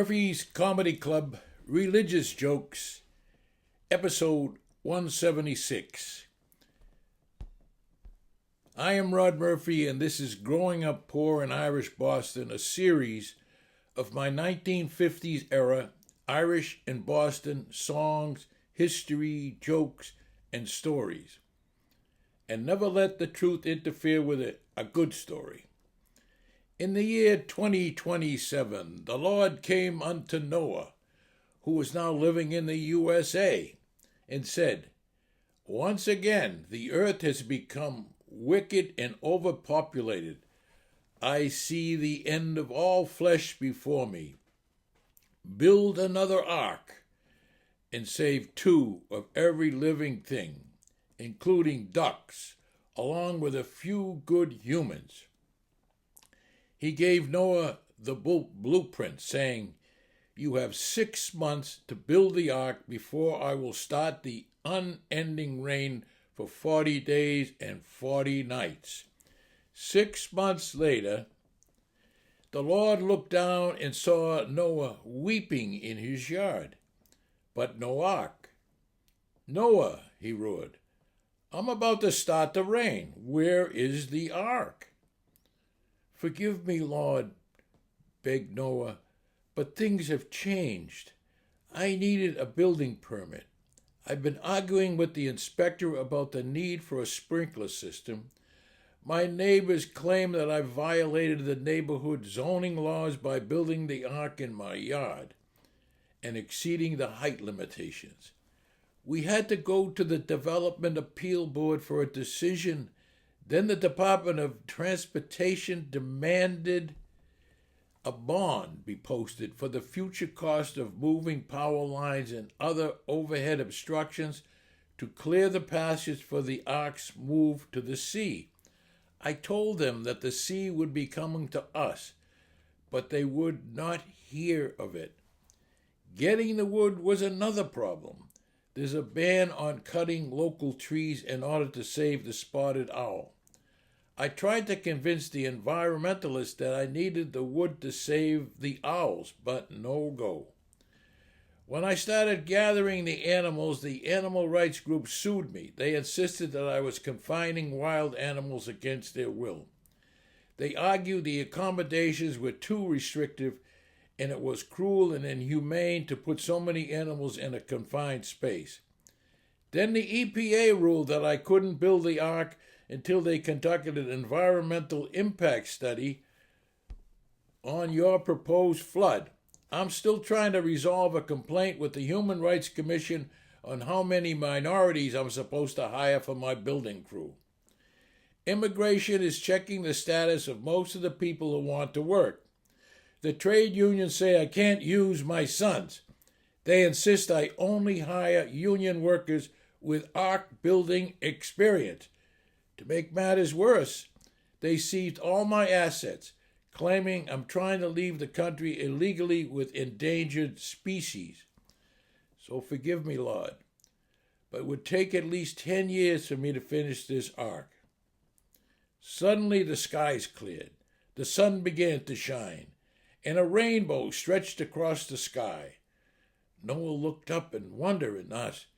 Murphy's Comedy Club Religious Jokes, Episode 176. I am Rod Murphy, and this is Growing Up Poor in Irish Boston, a series of my 1950s era Irish and Boston songs, history, jokes, and stories. And never let the truth interfere with it, a good story. In the year 2027, the Lord came unto Noah, who was now living in the USA, and said, "Once again, the earth has become wicked and overpopulated. I see the end of all flesh before me. Build another ark and save two of every living thing, including ducks, along with a few good humans." He gave Noah the blueprint, saying, "You have 6 months to build the ark before I will start the unending rain for 40 days and 40 nights. 6 months later, the Lord looked down and saw Noah weeping in his yard, but no ark. "Noah," he roared, "I'm about to start the rain. Where is the ark?" "Forgive me, Lord," begged Noah, "but things have changed. I needed a building permit. I've been arguing with the inspector about the need for a sprinkler system. My neighbors claim that I violated the neighborhood zoning laws by building the ark in my yard and exceeding the height limitations. We had to go to the Development Appeal Board for a decision. Then the Department of Transportation demanded a bond be posted for the future cost of moving power lines and other overhead obstructions to clear the passage for the ark's move to the sea. I told them that the sea would be coming to us, but they would not hear of it. Getting the wood was another problem. There's a ban on cutting local trees in order to save the spotted owl. I tried to convince the environmentalists that I needed the wood to save the owls, but no go. When I started gathering the animals animal rights group sued me. They insisted that I was confining wild animals against their will. They argued the accommodations were too restrictive and it was cruel and inhumane to put so many animals in a confined space. Then the EPA ruled that I couldn't build the ark until they conducted an environmental impact study on your proposed flood. I'm still trying to resolve a complaint with the Human Rights Commission on how many minorities I'm supposed to hire for my building crew. Immigration is checking the status of most of the people who want to work. The trade unions say I can't use my sons. They insist I only hire union workers with ark building experience. To make matters worse, they seized all my assets, claiming I'm trying to leave the country illegally with endangered species. So forgive me, Lord, but it would take at least 10 years for me to finish this ark. Suddenly the skies cleared, the sun began to shine, and a rainbow stretched across the sky. Noah looked up in wonder and asked,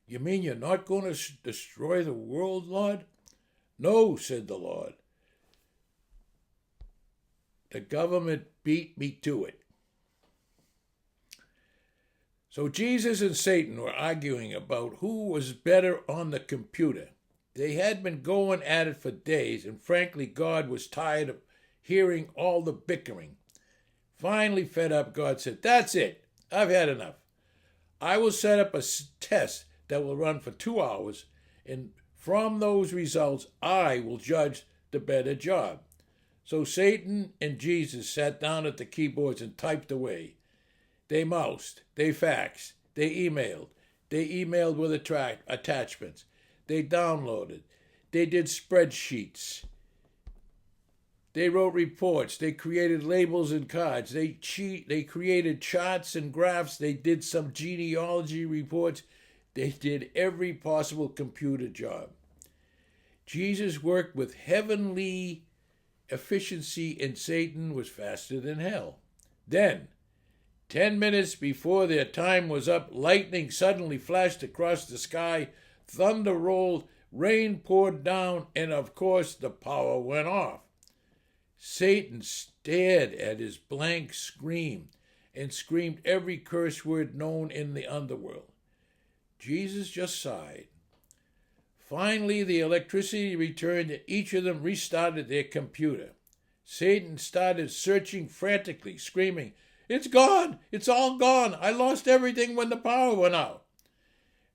"You mean you're not going to destroy the world, Lord?" "No," said the Lord. "The government beat me to it." So Jesus and Satan were arguing about who was better on the computer. They had been going at it for days, and frankly, God was tired of hearing all the bickering. Finally fed up, God said, "That's it. I've had enough. I will set up a test that will run for 2 hours, and from those results, I will judge the better job." So Satan and Jesus sat down at the keyboards and typed away. They moused, they faxed, they emailed with attachments, they downloaded, they did spreadsheets, they wrote reports, they created labels and cards, they created charts and graphs, they did some genealogy reports, they did every possible computer job. Jesus worked with heavenly efficiency and Satan was faster than hell. Then, 10 minutes before their time was up, lightning suddenly flashed across the sky, thunder rolled, rain poured down, and of course the power went off. Satan stared at his blank screen and screamed every curse word known in the underworld. Jesus just sighed. Finally, the electricity returned and each of them restarted their computer. Satan started searching frantically, screaming, "It's gone! It's all gone! I lost everything when the power went out."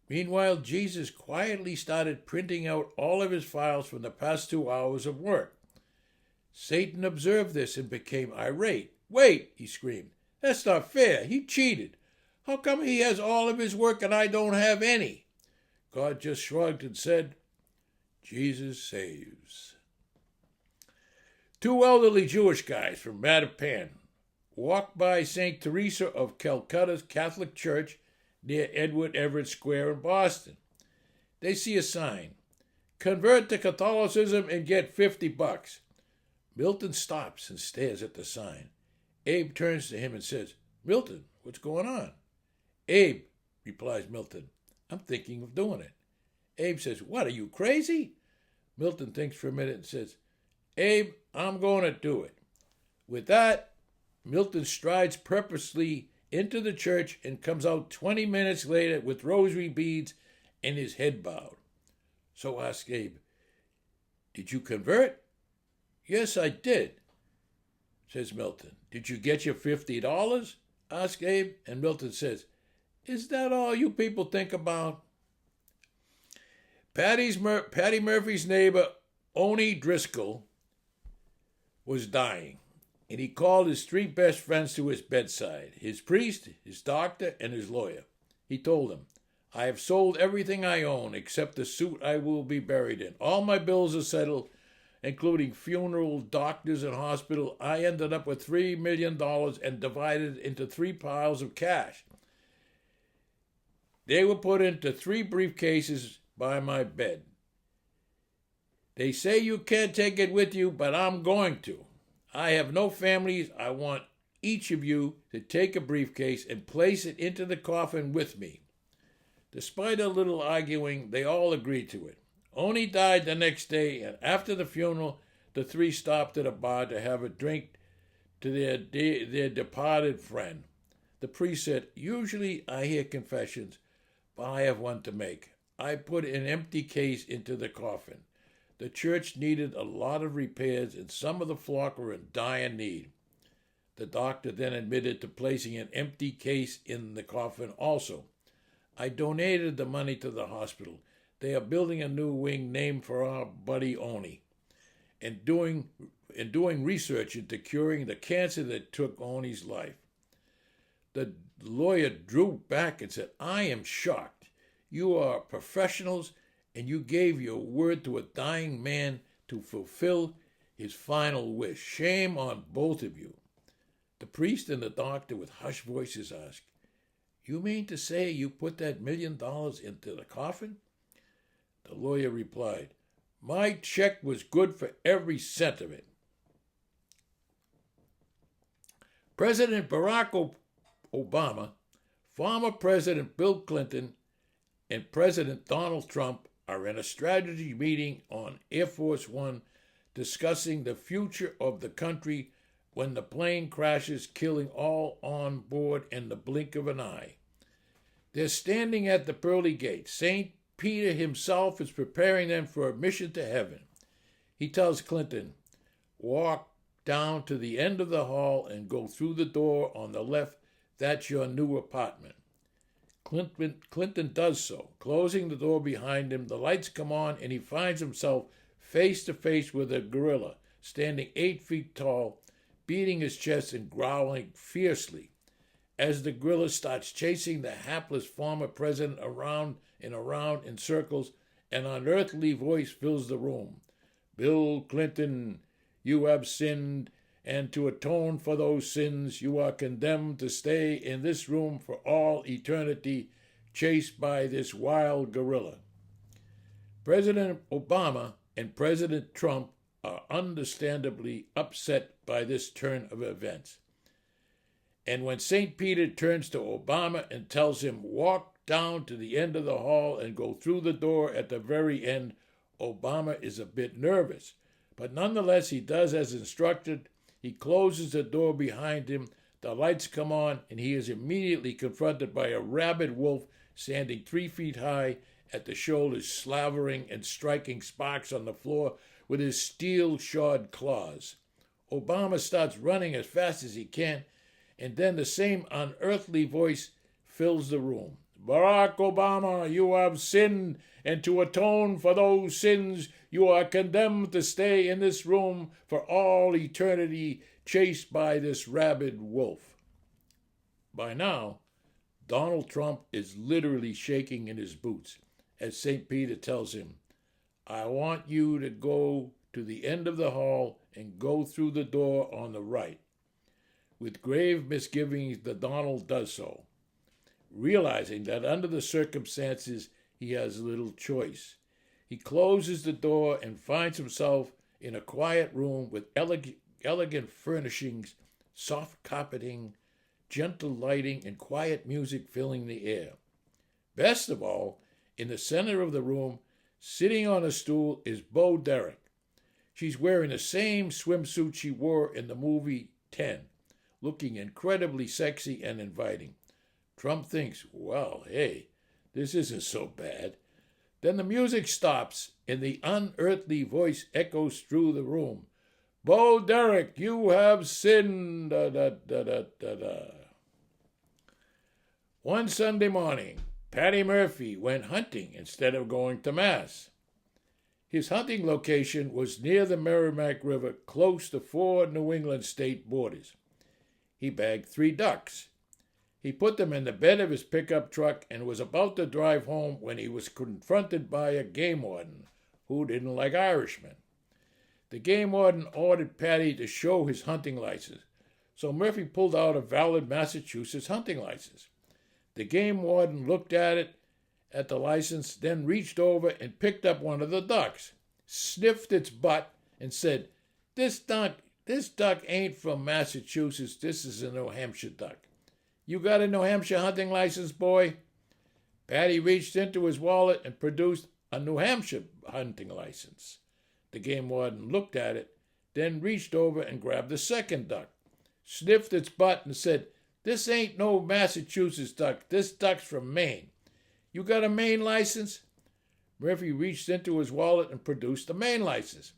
Meanwhile, Jesus quietly started printing out all of his files from the past 2 hours of work. Satan observed this and became irate. "Wait," he screamed. "That's not fair. He cheated. How come he has all of his work and I don't have any?" God just shrugged and said, "Jesus saves." 2 elderly Jewish guys from Mattapan walked by St. Teresa of Calcutta's Catholic Church near Edward Everett Square in Boston. They see a sign, "Convert to Catholicism and get $50. Milton stops and stares at the sign. Abe turns to him and says, "Milton, what's going on?" "Abe," replies Milton, "I'm thinking of doing it." Abe says, "What, are you crazy?" Milton thinks for a minute and says, "Abe, I'm going to do it." With that, Milton strides purposely into the church and comes out 20 minutes later with rosary beads and his head bowed. So asks Abe, "Did you convert?" "Yes, I did," says Milton. "Did you get your $50? asks Abe, and Milton says, "Is that all you people think about?" Patty Murphy's neighbor, Oni Driscoll, was dying, and he called his 3 best friends to his bedside, his priest, his doctor, and his lawyer. He told them, "I have sold everything I own except the suit I will be buried in. All my bills are settled, including funeral, doctors, and hospital. I ended up with $3 million and divided into 3 piles of cash. They were put into 3 briefcases by my bed. They say you can't take it with you, but I'm going to. I have no families. I want each of you to take a briefcase and place it into the coffin with me." Despite a little arguing, they all agreed to it. Oni died the next day, and after the funeral, the 3 stopped at a bar to have a drink to their departed friend. The priest said, "Usually I hear confessions, but I have one to make. I put an empty case into the coffin. The church needed a lot of repairs, and some of the flock were in dire need." The doctor then admitted to placing an empty case in the coffin also. "I donated the money to the hospital. They are building a new wing named for our buddy Oni, and doing research into curing the cancer that took Oni's life." The lawyer drew back and said, "I am shocked. You are professionals, and you gave your word to a dying man to fulfill his final wish. Shame on both of you." The priest and the doctor, with hushed voices, asked, "You mean to say you put that $1 million into the coffin?" The lawyer replied, "My check was good for every cent of it." President Barack Obama, former President Bill Clinton, and President Donald Trump are in a strategy meeting on Air Force One discussing the future of the country when the plane crashes, killing all on board in the blink of an eye. They're standing at the pearly gates. St. Peter himself is preparing them for a mission to heaven. He tells Clinton, "Walk down to the end of the hall and go through the door on the left. That's your new apartment." Clinton does so. Closing the door behind him, the lights come on, and he finds himself face to face with a gorilla, standing 8 feet tall, beating his chest and growling fiercely. As the gorilla starts chasing the hapless former president around in circles, an unearthly voice fills the room. "Bill Clinton, you have sinned, and to atone for those sins, you are condemned to stay in this room for all eternity, chased by this wild gorilla." President Obama and President Trump are understandably upset by this turn of events. And when St. Peter turns to Obama and tells him, walk down to the end of the hall and go through the door at the very end, Obama is a bit nervous. But nonetheless, he does as instructed. He closes the door behind him. The lights come on, and he is immediately confronted by a rabid wolf standing 3 feet high at the shoulders, slavering and striking sparks on the floor with his steel-shod claws. Obama starts running as fast as he can, and then the same unearthly voice fills the room. Barack Obama, you have sinned, and to atone for those sins, you are condemned to stay in this room for all eternity, chased by this rabid wolf. By now, Donald Trump is literally shaking in his boots as St. Peter tells him, I want you to go to the end of the hall and go through the door on the right. With grave misgivings, the Donald does so, realizing that under the circumstances, he has little choice. He closes the door and finds himself in a quiet room with elegant furnishings, soft carpeting, gentle lighting, and quiet music filling the air. Best of all, in the center of the room, sitting on a stool, is Bo Derek. She's wearing the same swimsuit she wore in the movie 10, looking incredibly sexy and inviting. Trump thinks, well, hey, this isn't so bad. Then the music stops, and the unearthly voice echoes through the room. Bo Derek, you have sinned. Da, da, da, da, da, da. One Sunday morning, Patty Murphy went hunting instead of going to Mass. His hunting location was near the Merrimack River, close to 4 New England state borders. He bagged 3 ducks. He put them in the bed of his pickup truck and was about to drive home when he was confronted by a game warden who didn't like Irishmen. The game warden ordered Patty to show his hunting license, so Murphy pulled out a valid Massachusetts hunting license. The game warden looked at the license, then reached over and picked up one of the ducks, sniffed its butt, and said, This duck ain't from Massachusetts. This is a New Hampshire duck. You got a New Hampshire hunting license, boy? Patty reached into his wallet and produced a New Hampshire hunting license. The game warden looked at it, then reached over and grabbed the second duck, sniffed its butt, and said, This ain't no Massachusetts duck. This duck's from Maine. You got a Maine license? Murphy reached into his wallet and produced a Maine license.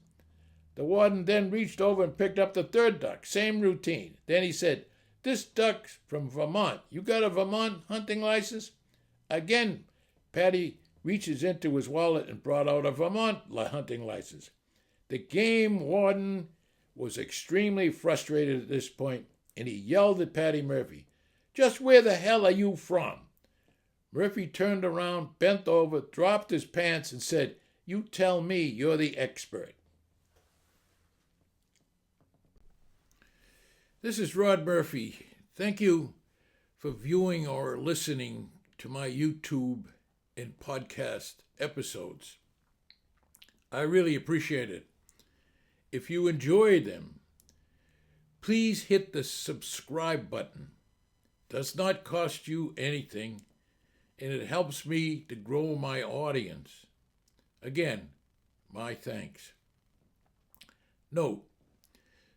The warden then reached over and picked up the third duck. Same routine. Then he said, This duck's from Vermont. You got a Vermont hunting license? Again, Patty reaches into his wallet and brought out a Vermont hunting license. The game warden was extremely frustrated at this point, and he yelled at Patty Murphy, Just where the hell are you from? Murphy turned around, bent over, dropped his pants, and said, You tell me, you're the expert. This is Rod Murphy. Thank you for viewing or listening to my YouTube and podcast episodes. I really appreciate it. If you enjoy them, please hit the subscribe button. It does not cost you anything, and it helps me to grow my audience. Again, my thanks. Note,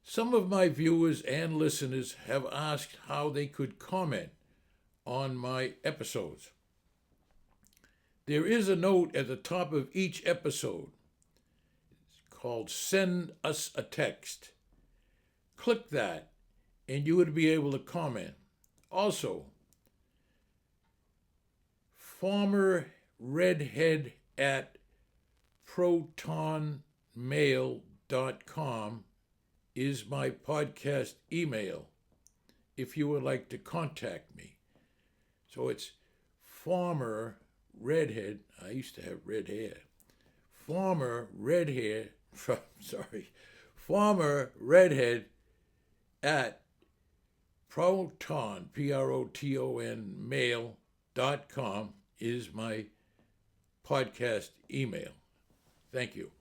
some of my viewers and listeners have asked how they could comment on my episodes. There is a note at the top of each episode. It's called Send Us a Text. Click that, and you would be able to comment. Also, former redhead at protonmail.com is my podcast email if you would like to contact me. So it's former redhead, I used to have red hair, former redhead at proton, P-R-O-T-O-N, mail.com is my podcast email. Thank you.